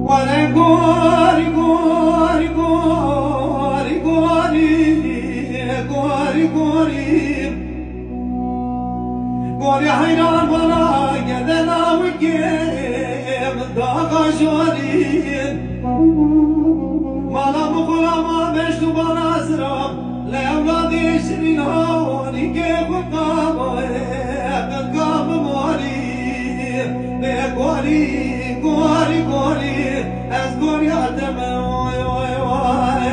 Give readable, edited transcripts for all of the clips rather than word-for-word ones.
وانا قوري قوري قوري قوري قوري قوري قوري حيران ولا قدنا وكيم ضاق شورين مالا مقولا ما بشتو بنازرم لأولادي شرين هوني كيف قامي بالقام موري بقوري قوري قوري أذكر يا دمع واي واي واي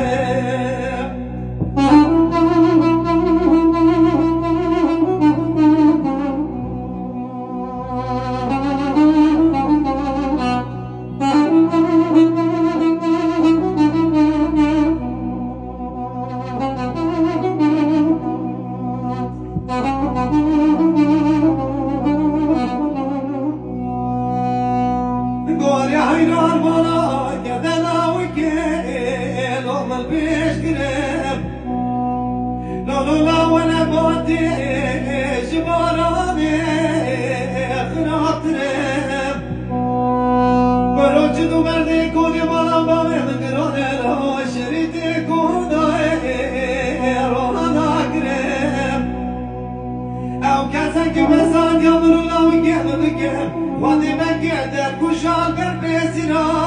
قوري حيران ولا كذا وكيل هم البيش قريب لا ولا بودي شبارامي خناطرب بروجدو بردي كوني ولا بامي من قروني لو شريتي كوني روحنا قريب او كاسك بسان يمرو لو يقيم بقيم وادي بقيدر كشال قربي سنان